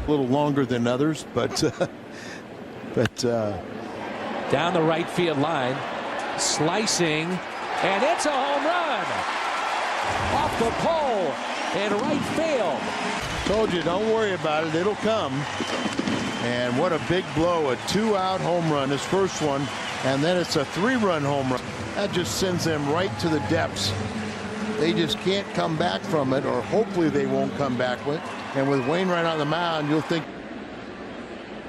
A little longer than others, but down the right field line, slicing, and it's a home run off the pole in right field. Told you, don't worry about it, it'll come. And what a big blow, a 2-out home run, his first one, and then it's a 3-run home run. That just sends them right to the depths. They just can't come back from it, or hopefully they won't come back with it. And with Wainwright on the mound, you'll think.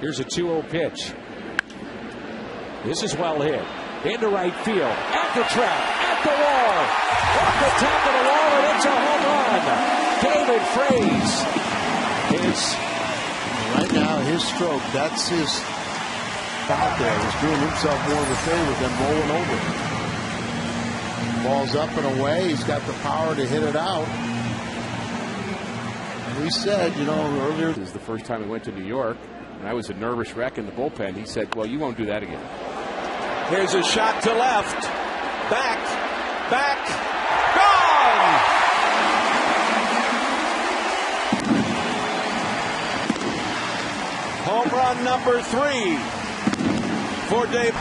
Here's a 2-0 pitch. This is well hit. Into right field. At the track. At the wall. Off the top of the wall, and it's a home run. David Freese is. Right now, his stroke, that's his out there. He's doing himself more of a favor than rolling over. Ball's up and away. He's got the power to hit it out. And we said, you know, earlier. This is the first time he went to New York, and I was a nervous wreck in the bullpen. He said, well, you won't do that again. Here's a shot to left. Back. Gone! Home run number 3 for David.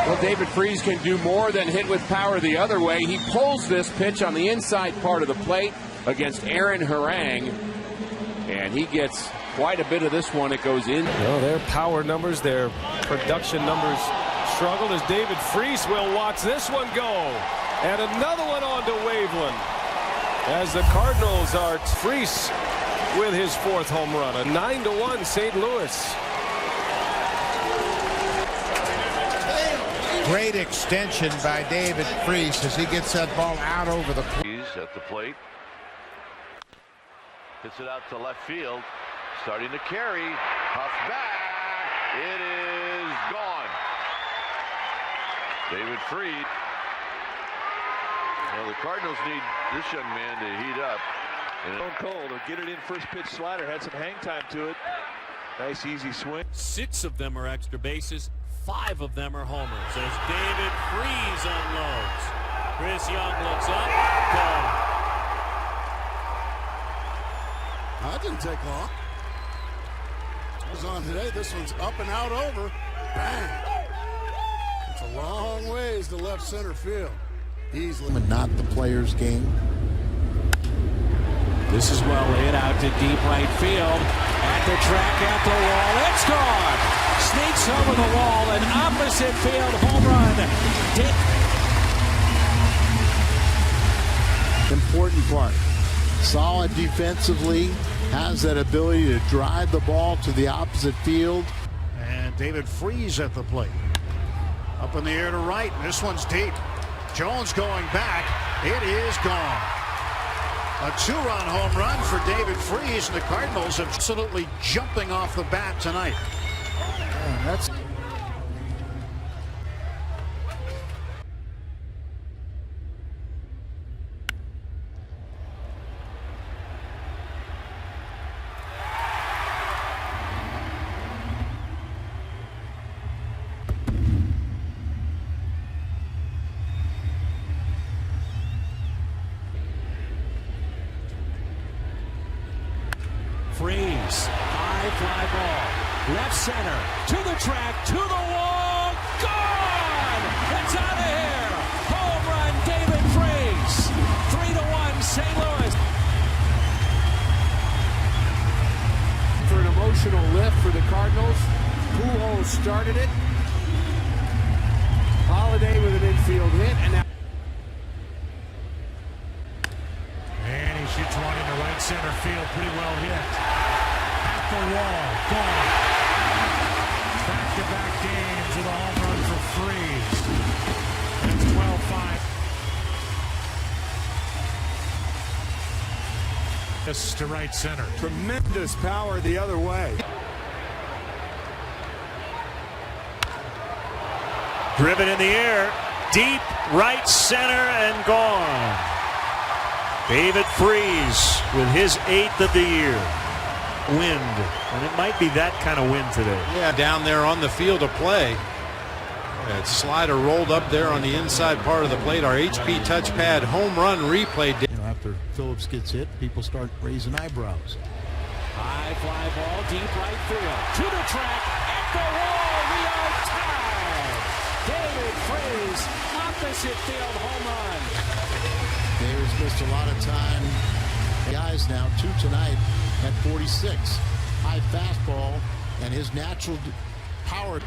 Well, David Freese can do more than hit with power the other way. He pulls this pitch on the inside part of the plate against Aaron Harang, and he gets quite a bit of this one. It goes in. Well, their power numbers, their production numbers struggled as David Freese will watch this one go. And another one on to Waveland. As the Cardinals are Freese with his 4th home run. A 9-1 St. Louis. Great extension by David Freese as he gets that ball out over the plate. He's at the plate. Hits it out to left field. Starting to carry. Puff back. It is gone. David Freese. Well, the Cardinals need this young man to heat up. Stone cold. Or get it in first pitch slider. Had some hang time to it. Nice easy swing. 6 of them are extra bases. 5 of them are homers. As David Freese unloads. Chris Young looks up. Gone. That didn't take long. It was on today. This one's up and out over. Bang. It's a long ways to left center field. Easily. Not the player's game. This is well hit out to deep right field. At the track, at the wall. It's gone. Sneaks over the wall. An opposite field home run. Important part. Solid defensively. Has that ability to drive the ball to the opposite field. And David Freese at the plate. Up in the air to right. This one's deep. Jones going back. It is gone. A 2-run home run for David Freese, and the Cardinals are absolutely jumping off the bat tonight. And that's Freese, high fly ball, left center, to the track, to the wall, gone! It's out of here! Home run, David Freese! 3-1, St. Louis. For an emotional lift for the Cardinals, Pujols started it. Holiday with an infield hit, and now. And he shoots one into right center field. Pretty well hit. At the wall. Gone. Back-to-back games with a home run for Freese. It's 12-5. This to right center. Tremendous power the other way. Driven in the air. Deep right center and gone. David Freese with his 8th of the year. Wind. And it might be that kind of wind today. Yeah, down there on the field of play. That slider rolled up there on the inside part of the plate. Our HP touchpad home run replay. after Phillips gets hit, people start raising eyebrows. High fly ball, deep right field. To the track, at the wall, we are tied. David Freese, opposite field home run. David's missed a lot of time. Guys now, 2 tonight at 46. High fastball and his natural power.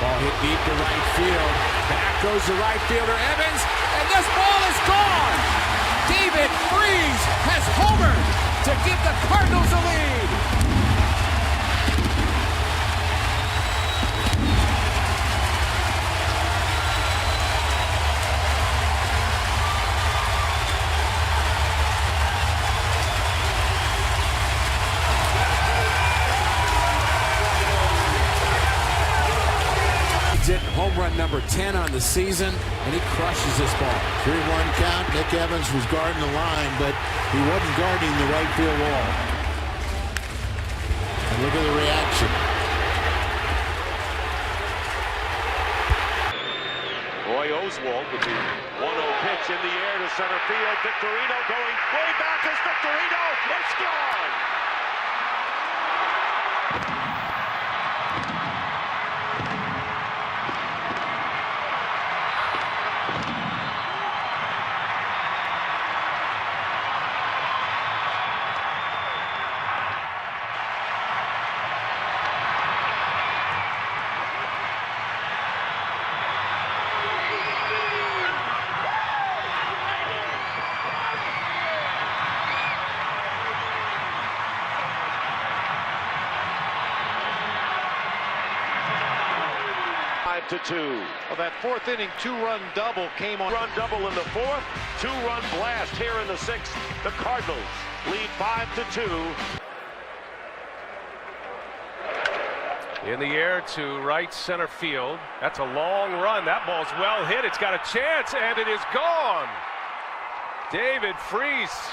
Ball hit deep to right field. Back goes the right fielder, Evans, and this ball is gone. David Freese has homered to give the Cardinals a lead. Home run number 10 on the season, and he crushes this ball. 3-1 count. Nick Evans was guarding the line, but he wasn't guarding the right field wall. And look at the reaction. Roy Oswald with the 1-0 pitch in the air to center field. Victorino going way back as Victorino. It's gone. To 2. Well, that fourth inning 2-run double came on. Run double in the fourth, 2-run blast here in the sixth. The Cardinals lead 5-2. In the air to right center field. That's a long run. That ball's well hit. It's got a chance, and it is gone. David Freese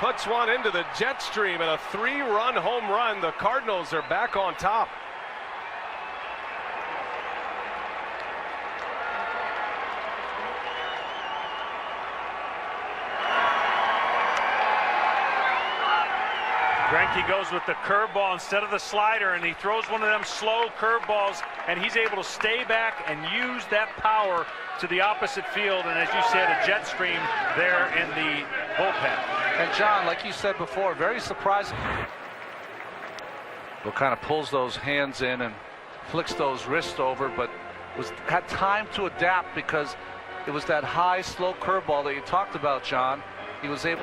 puts one into the jet stream, and a 3-run home run. The Cardinals are back on top. Greinke goes with the curveball instead of the slider, and he throws one of them slow curveballs, and he's able to stay back and use that power to the opposite field. And as you said, a jet stream there in the bullpen. And John, like you said before, very surprising. Well, kind of pulls those hands in and flicks those wrists over, but had time to adapt because it was that high, slow curveball that you talked about, John. He was able.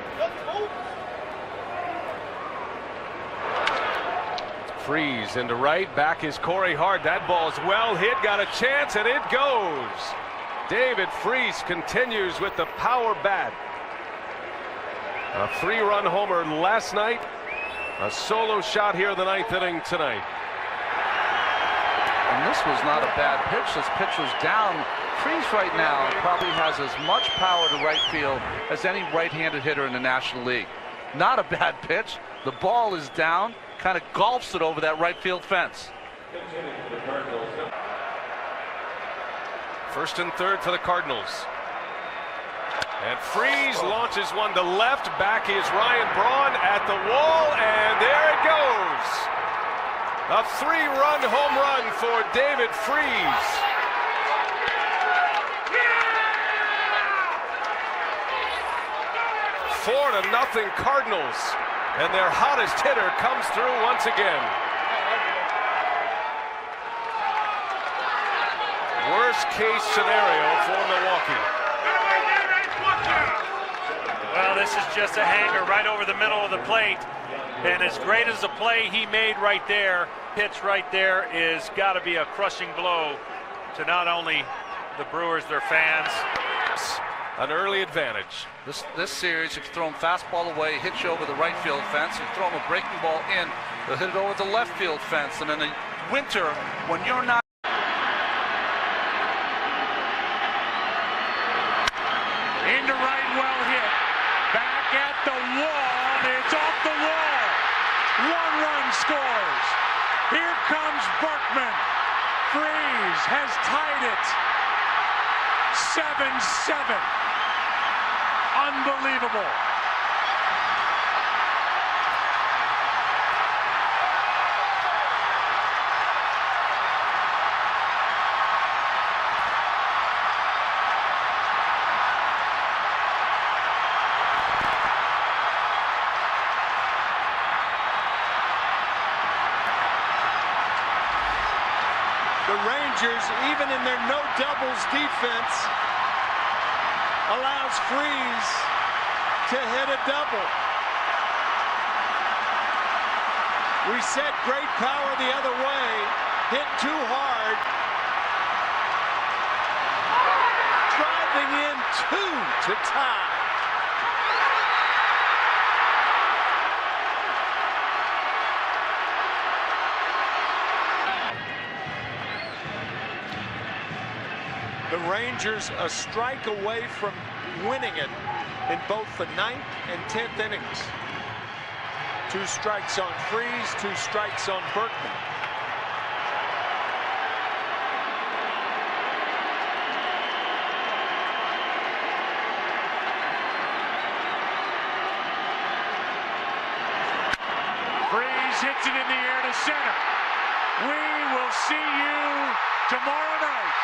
Freese into right, back is Corey Hart. That ball's well hit, got a chance, and it goes. David Freese continues with the power bat. A 3-run homer last night, a solo shot here in the 9th inning tonight. And this was not a bad pitch. This pitch was down. Freese right now probably has as much power to right field as any right-handed hitter in the National League. Not a bad pitch. The ball is down. Kind of golfs it over that right field fence. First and third for the Cardinals. And Freese launches one to left. Back is Ryan Braun at the wall, and there it goes. A 3-run home run for David Freese. Yeah! 4-0 Cardinals. And their hottest hitter comes through once again. Worst case scenario for Milwaukee. Well, this is just a hanger right over the middle of the plate. And as great as the play he made right there, pitch right there, is got to be a crushing blow to not only the Brewers, their fans. An early advantage. This series, if you throw him fastball away, hit you over the right field fence. If you throw him a breaking ball in, they'll hit it over the left field fence. And in the winter, when you're not. Into right, well hit. Back at the wall. It's off the wall. 1 run scores. Here comes Berkman. Freese has tied it. 7-7. Unbelievable. The Rangers, even in their no doubles defense, allows Freese to hit a double. We said great power the other way, hit too hard. Driving in 2 to tie. The Rangers a strike away from winning it in both the 9th and 10th innings. 2 strikes on Freese, 2 strikes on Berkman. Freese hits it in the air to center. We will see you tomorrow night.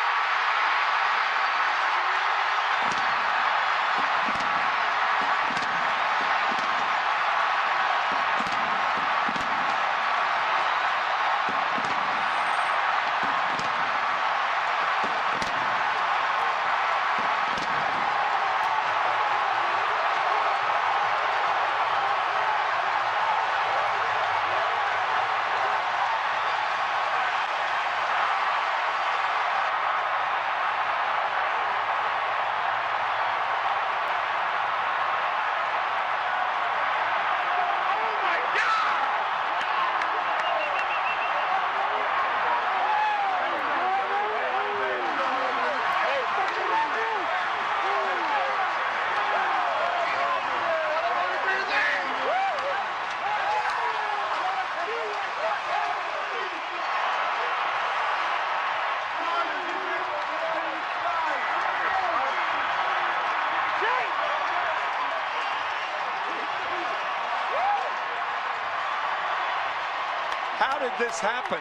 How did this happen?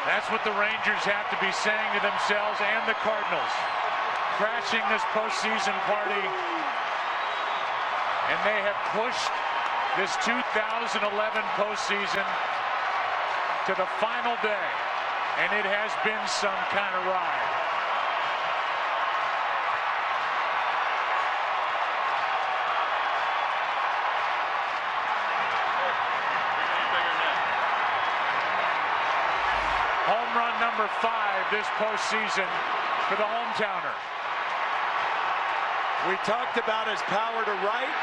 That's what the Rangers have to be saying to themselves and the Cardinals. Crashing this postseason party. And they have pushed this 2011 postseason to the final day. And it has been some kind of ride. Home run number 5 this postseason for the hometowner. We talked about his power to right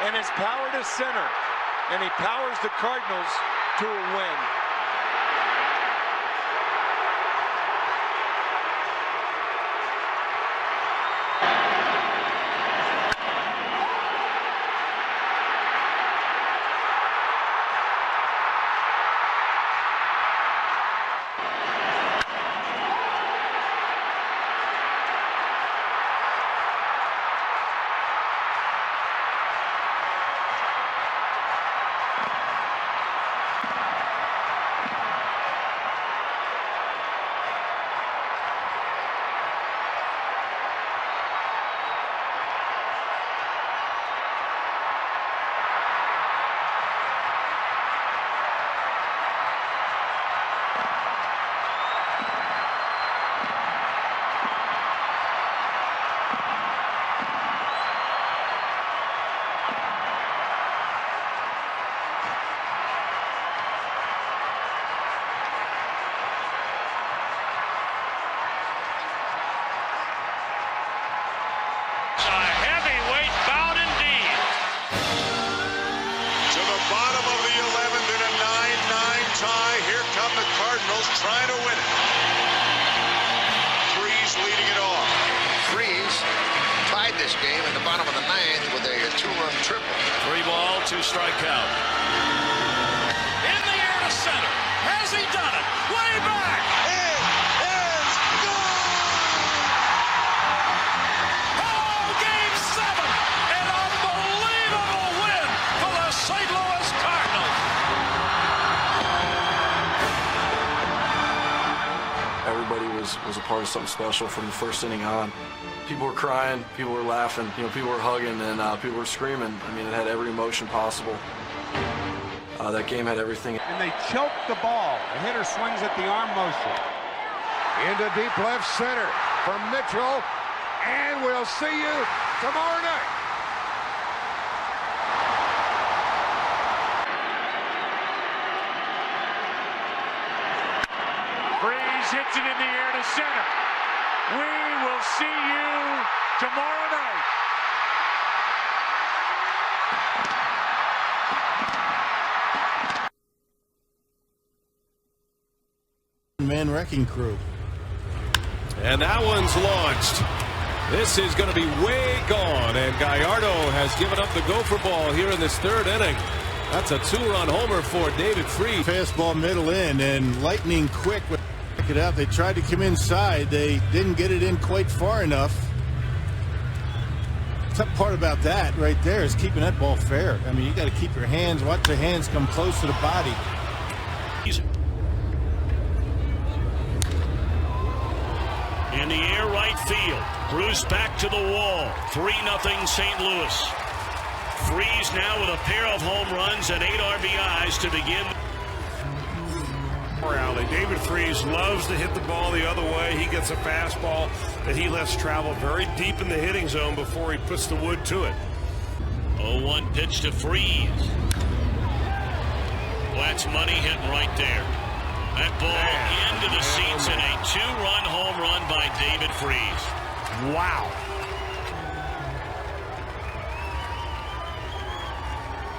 and his power to center, and he powers the Cardinals to a win. Cardinals trying to win it. Freese leading it off. Freese tied this game in the bottom of the 9th with a 2-run triple. 3 ball, 2 strike count. In the air to center. Has he done it? Way back. It is gone. part of something special from the first inning on. People were crying, people were laughing, people were hugging, and people were screaming. I mean, it had every emotion possible. That game had everything. And they choke the ball. The hitter swings at the arm motion. Into deep left center for Mitchell. And we'll see you tomorrow night. Freese hits it in the air to center. We will see you tomorrow night. Man wrecking crew. And that one's launched. This is going to be way gone, and Gallardo has given up the gopher ball here in this third inning. That's a 2-run homer for David Freese. Fastball middle in, and lightning quick. Check it out. They tried to come inside. They didn't get it in quite far enough. The tough part about that right there is keeping that ball fair. I mean, you got to keep your hands, watch the hands come close to the body. In the air right field. Bruce back to the wall. 3-0 St. Louis. Freese now with a pair of home runs and 8 RBIs to begin. Rally. David Freese loves to hit the ball the other way. He gets a fastball that he lets travel very deep in the hitting zone before he puts the wood to it. 0-1 pitch to Freese. Well, that's money hitting right there. That ball into the seats and a 2-run home run by David Freese. Wow.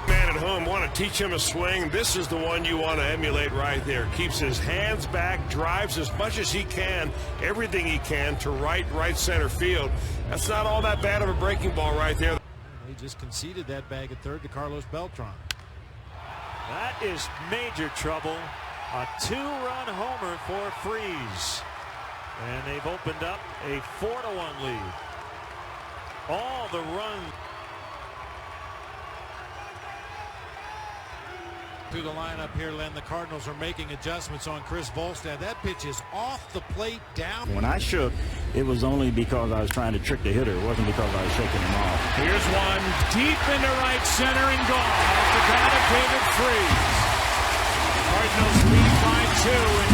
Man at home, want to teach him a swing. This is the one you want to emulate right there. Keeps his hands back, drives as much as he can, everything he can to right center field. That's not all that bad of a breaking ball right there. They just conceded that bag at third to Carlos Beltran. That is major trouble. A 2-run homer for Freese. And they've opened up a 4-1 lead. All the runs through the lineup here, Len. The Cardinals are making adjustments on Chris Volstad. That pitch is off the plate down. When I shook, it was only because I was trying to trick the hitter. It wasn't because I was shaking him off. Here's one deep into right center and gone. Off the bat of David Freese. Cardinals lead by 2 and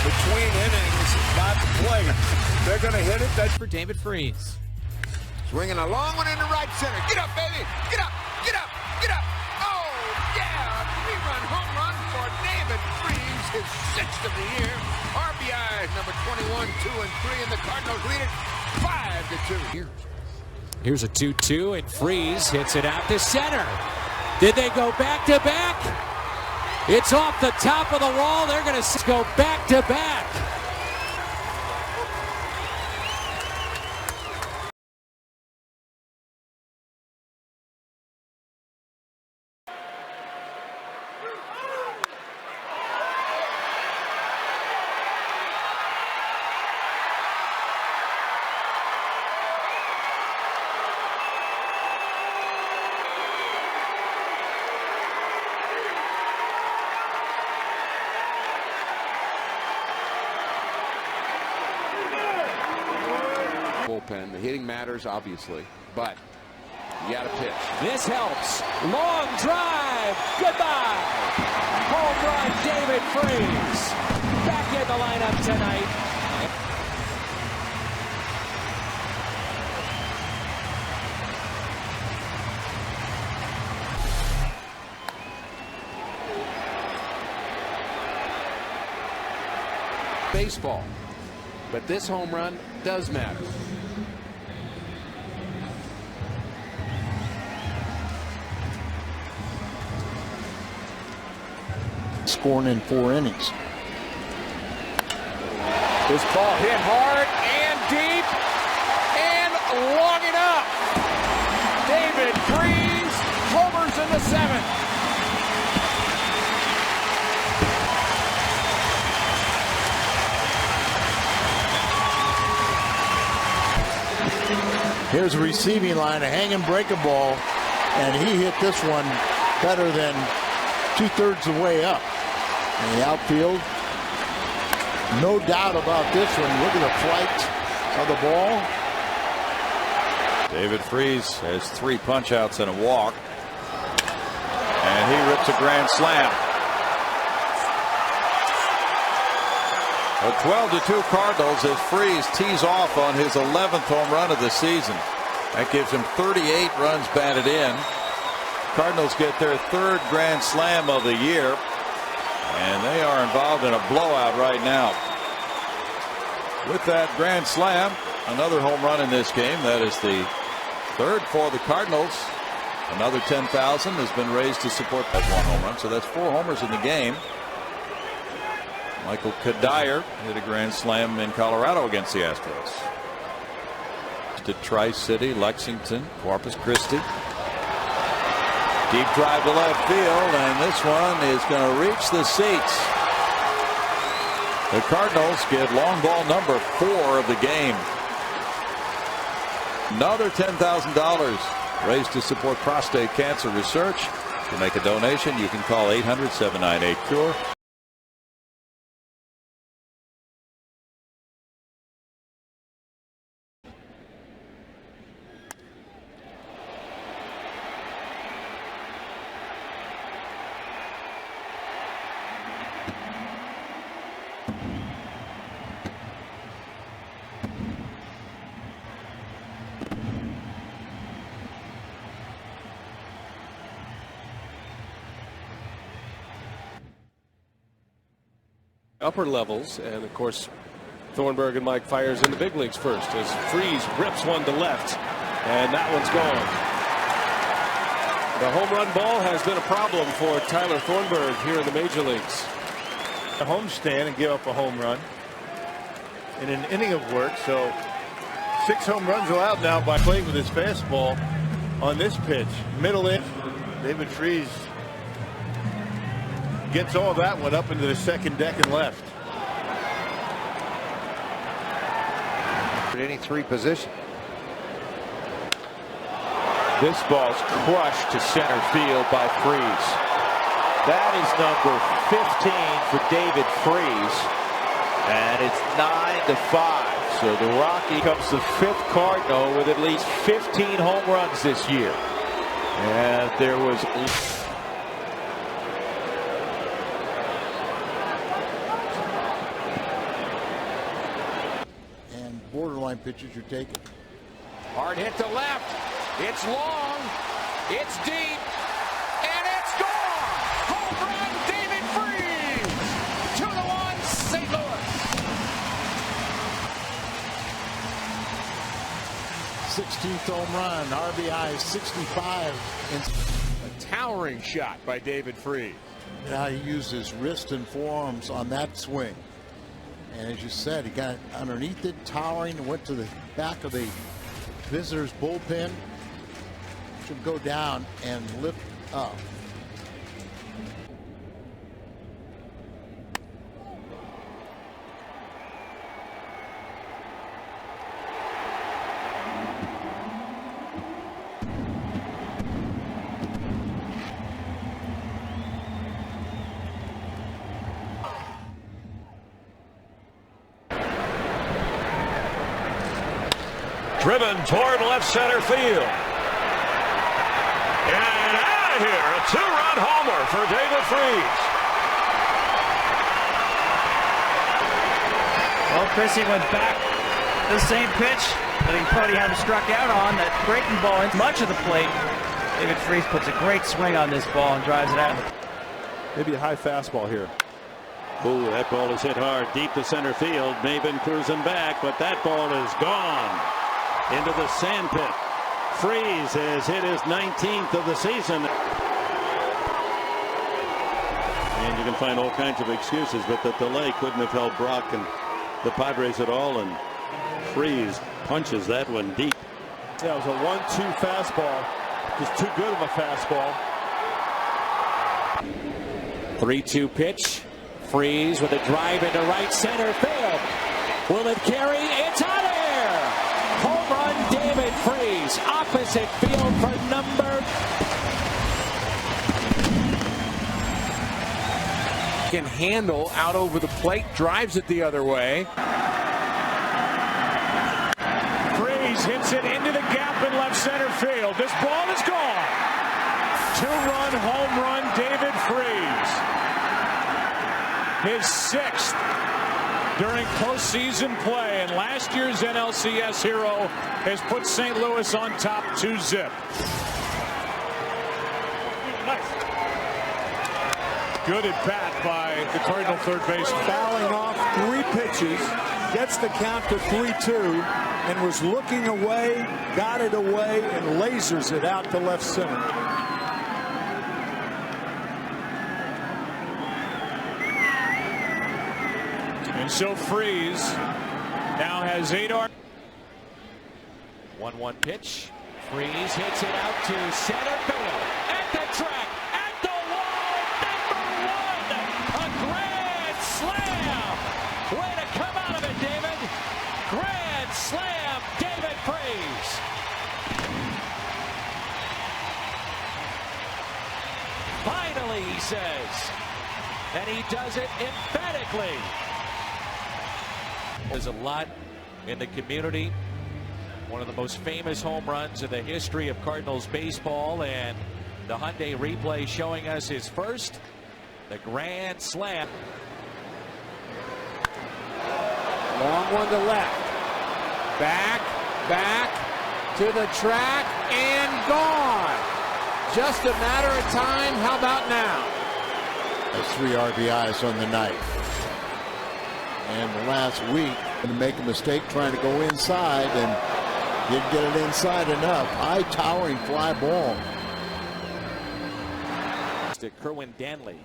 between innings, by the plate. They're going to hit it. That's for David Freese. Swinging a long one into right center. Get up, baby. Get up. Get up. Get up. Oh, yeah. A 3-run home run for David Freese. His 6th of the year. RBI number 21, 2 and 3, and the Cardinals lead it 5-2. Here's a 2-2, and Freese hits it out to center. Did they go back-to-back? It's off the top of the wall. They're going to go back-to-back. Bullpen. The hitting matters, obviously, but you got to pitch. This helps. Long drive. Goodbye. Home run, David Freese. Back in the lineup tonight. Baseball. But this home run does matter. Scoring in 4 innings. This ball hit hard and deep and long enough. David Freese homers in the 7th. Here's a receiving line, a hanging breaker ball, and he hit this one better than 2/3 the way up. In the outfield, No doubt about this one. Look at the flight of the ball. David Freese has 3 punch-outs and a walk. And he rips a grand slam. A 12-2 Cardinals as Freese tees off on his 11th home run of the season. That gives him 38 runs batted in. Cardinals get their 3rd grand slam of the year. And they are involved in a blowout right now. With that grand slam, another home run in this game. That is the 3rd for the Cardinals. Another 10,000 has been raised to support that 1 home run. So that's 4 homers in the game. Michael Kadire hit a grand slam in Colorado against the Astros. To Tri-City, Lexington, Corpus Christi. Deep drive to left field, and this one is going to reach the seats. The Cardinals get long ball number 4 of the game. Another $10,000 raised to support prostate cancer research. To make a donation, you can call 800-798-CURE. Upper levels, and of course Thornburg and Mike fires in the big leagues first as Freese rips one to left, and that one's gone. The home run ball has been a problem for Tyler Thornburg here in the major leagues. A homestand and give up a home run in an inning of work. So 6 home runs allowed now by playing with his fastball on this pitch. Middle in. David Freese gets all that one up into the 2nd deck and left. Inning 3 position. This ball's crushed to center field by Freese. That is number 15 for David Freese, and it's 9-5. So the Rocky becomes the 5th Cardinal with at least 15 home runs this year. And there was borderline pitches you're taking. hard hit to left. It's long. It's deep. And it's gone. Home run, David Freese. 2-1, St. Louis. 16th home run. RBI 65. A towering shot by David Freese. And how he used his wrist and forearms on that swing. And as you said, he got underneath it, towering, and went to the back of the visitors' bullpen. Should go down and lift up. Driven toward left center field. And out of here, a 2-run homer for David Freese. Well, Chrissy went back the same pitch that he thought he had him struck out on, that breaking ball into much of the plate. David Freese puts a great swing on this ball and drives it out. Maybe a high fastball here. Ooh, that ball is hit hard deep to center field. Maven cruising back, but that ball is gone into the sand pit. Freese has hit his 19th of the season. And you can find all kinds of excuses, but the delay couldn't have held Brock and the Padres at all, and Freese punches that one deep. Yeah, it was a 1-2 fastball. Just too good of a fastball. 3-2 pitch. Freese with a drive into right center field. Will it carry? It's out of here. Home run, David Freese. Opposite field for number. can handle out over the plate, drives it the other way. Freese hits it into the gap in left center field. This ball is gone. 2-run home run, David Freese. His 6th during postseason play, and last year's NLCS hero has put St. Louis on top 2-zip. Nice. Good at bat by the Cardinal third baseman. Fouling off 3 pitches, gets the count to 3-2, and was looking away, got it away, and lasers it out to left center. And so Freese now has 8 RBIs. 1-1 pitch. Freese hits it out to center field. At the track, at the wall, #1. A grand slam. Way to come out of it, David. Grand slam, David Freese. Finally, he says. And he does it emphatically. There's a lot in the community. One of the most famous home runs in the history of Cardinals baseball, and the Hyundai replay showing us his first, the grand slam. Long one to left. Back to the track and gone. Just a matter of time. How about now? That's 3 RBIs on the night. And last week, going to make a mistake trying to go inside and didn't get it inside enough. High towering fly ball. To Kerwin Danley.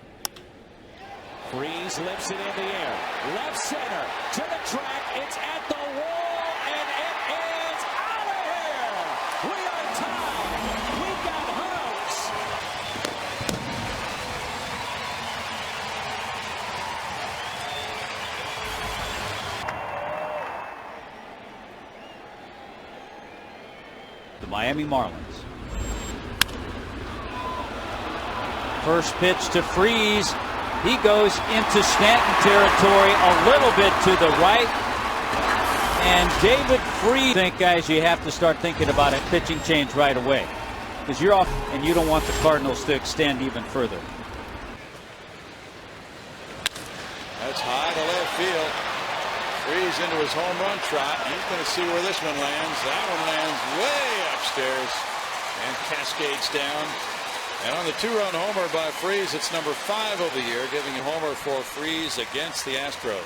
Freese lifts it in the air. Left center to the track. It's at the wall and it is out of here. We are tied. We got house. The Miami Marlins. First pitch to Freese. He goes into Stanton territory a little bit to the right. And David Freese. I think, guys, you have to start thinking about a pitching change right away. Because you're off and you don't want the Cardinals to extend even further. That's high to left field. Freese into his home run trot. He's going to see where this one lands. That one lands way upstairs and cascades down. And on the 2-run homer by Freese, it's number 5 of the year, giving a homer for Freese against the Astros.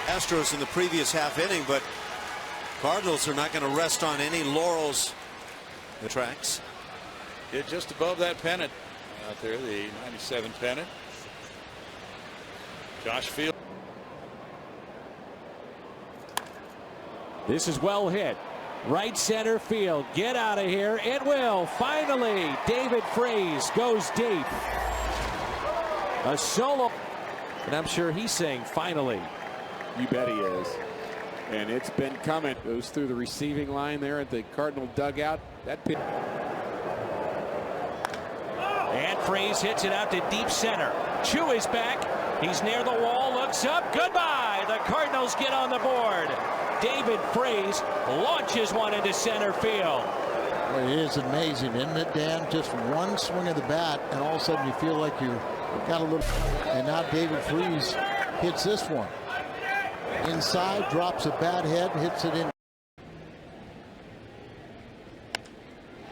Astros in the previous half inning, but Cardinals are not going to rest on any laurels. The tracks. Hit just above that pennant out there, the 97 pennant. Josh Field. This is well hit. Right center field. Get out of here. It will. Finally, David Freese goes deep. A solo. And I'm sure he's saying finally. You bet he is. And it's been coming. Goes through the receiving line there at the Cardinal dugout. That pitch. And Freese hits it out to deep center. Chu is back. He's near the wall. Looks up. Goodbye. The Cardinals get on the board. David Freese launches one into center field. Well, it is amazing, isn't it, Dan? Just one swing of the bat, and all of a sudden you feel like you got a little. And now David Freese hits this one. Inside, drops a bat head, hits it in.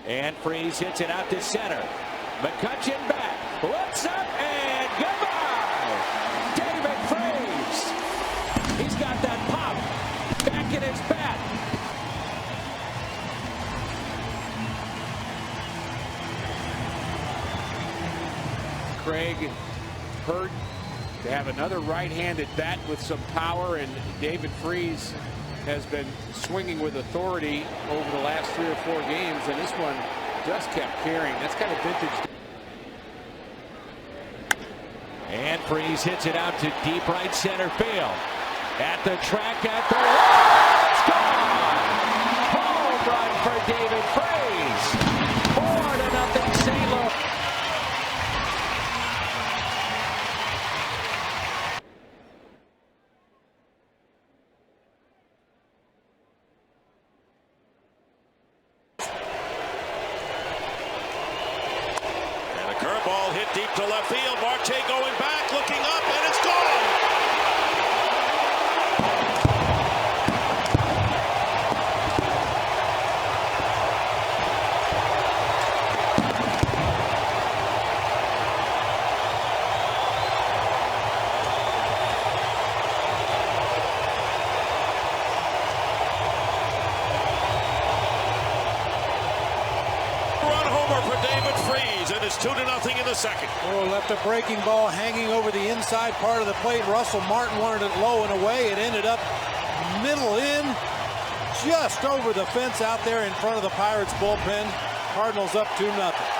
And Freese hits it out to center. McCutchen back. Looks up and goodbye. David Freese. He's got that pop. Back in his bat. Craig hurt to have another right-handed bat with some power, and David Freese has been swinging with authority over the last 3 or 4 games, and this one just kept carrying. That's kind of vintage. And Freese hits it out to deep right center field. At the track, at the wall, it's gone! Home run for David Freese. 4-0 St. Louis. deep to left field. Marte going back, looking up, and it's gone. For David Freese, and it's 2-0 in the second. Oh, left a breaking ball hanging over the inside part of the plate. Russell Martin wanted it low and away. It ended up middle in, just over the fence out there in front of the Pirates bullpen. Cardinals up 2-0.